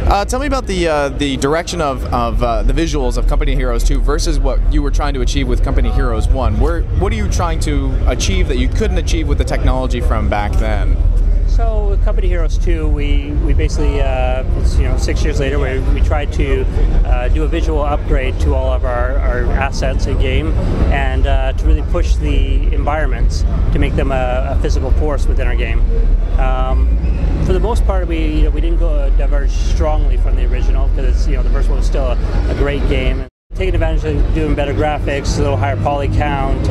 Tell me about the direction of the visuals of Company Heroes 2 versus what you were trying to achieve with Company Heroes 1. What are you trying to achieve that you couldn't achieve with the technology from back then? So with Company Heroes 2, we basically, it's, 6 years later, we tried to do a visual upgrade to all of our assets in game, and to really push the environments to make them a physical force within our game. For the most part, we didn't go diverge strongly from the original, because the first one was still a great game. Taking advantage of doing better graphics, a little higher poly count,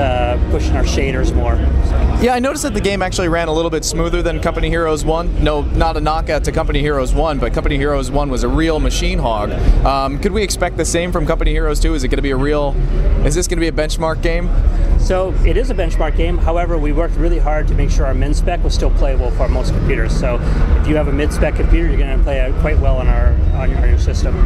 pushing our shaders more. Yeah, I noticed that the game actually ran a little bit smoother than Company Heroes 1. No, not a knockout to Company Heroes 1, but Company Heroes 1 was a real machine hog. Could we expect the same from Company Heroes 2? Is this going to be a benchmark game? So it is a benchmark game. However, we worked really hard to make sure our min-spec was still playable for most computers. So if you have a mid-spec computer, you're going to play quite well on your system.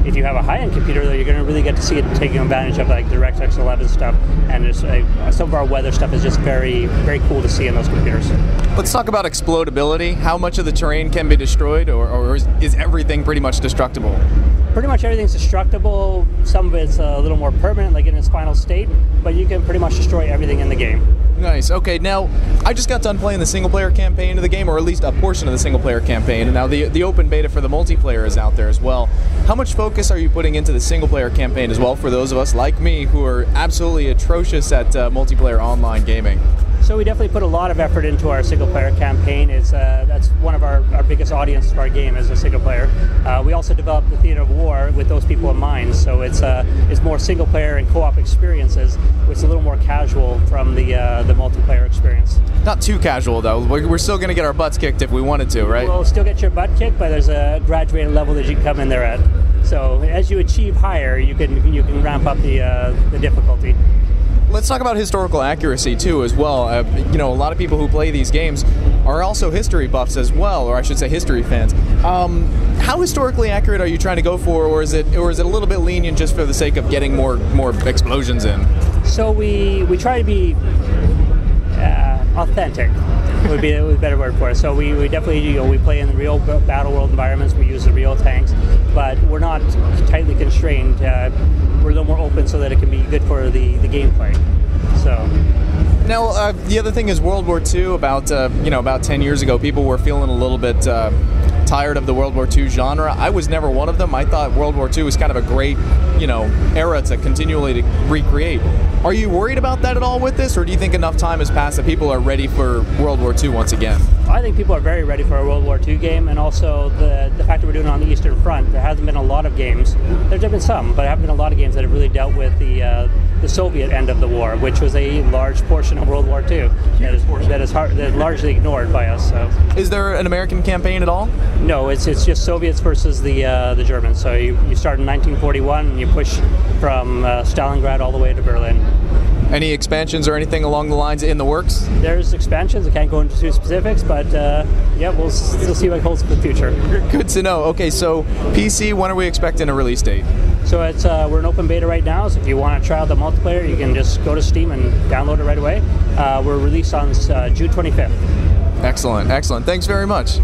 If you have a high-end computer, though, you're going to really get to see it taking advantage of like DirectX 11 stuff, and some of our weather stuff is just very, very cool to see in those computers. Let's talk about explodability. How much of the terrain can be destroyed, or is everything pretty much destructible? Pretty much everything's destructible. Some of it's a little more permanent, like in its final state, but you can pretty much destroy everything in the game. Nice. Okay, now, I just got done playing the single-player campaign of the game, or at least a portion of the single-player campaign, and now the open beta for the multiplayer is out there as well. How much focus are you putting into the single-player campaign as well for those of us like me who are absolutely atrocious at multiplayer online gaming? So we definitely put a lot of effort into our single-player campaign. That's one of our biggest audiences for our game as a single-player. We also developed the Theater of War with those people in mind, so it's more single-player and co-op experiences, which is a little more casual from the multiplayer experience. Not too casual, though. We're still going to get our butts kicked if we wanted to, right? We'll still get your butt kicked, but there's a graduated level that you can come in there at. So as you achieve higher, you can ramp up the difficulty. Let's talk about historical accuracy too as well. A lot of people who play these games are also history buffs as well, or I should say history fans. How historically accurate are you trying to go for, or is it a little bit lenient just for the sake of getting more explosions in? So we try to be authentic. Would be a better word for it. So we definitely we play in the real battle world environments. We use the real tanks, but we're not tightly constrained. We're a little more open so that it can be good for the gameplay. So. Now, the other thing is World War II. About 10 years ago, people were feeling a little bit tired of the World War II genre. I was never one of them. I thought World War II was kind of a great, era to continually recreate. Are you worried about that at all with this, or do you think enough time has passed that people are ready for World War II once again? I think people are very ready for a World War II game, and also the fact that we're doing it on the Eastern Front. There hasn't been a lot of games. There's been some, but there haven't been a lot of games that have really dealt with the Soviet end of the war, which was a large portion of World War II that is largely ignored by us. So. Is there an American campaign at all? No, it's just Soviets versus the Germans. So you start in 1941 and you push from Stalingrad all the way to Berlin. Any expansions or anything along the lines in the works? There's expansions. I can't go into specifics, but yeah, we'll see what holds for the future. Good to know. Okay, so PC, when are we expecting a release date? So we're in open beta right now, so if you want to try out the multiplayer, you can just go to Steam and download it right away. We're released on June 25th. Excellent, excellent. Thanks very much.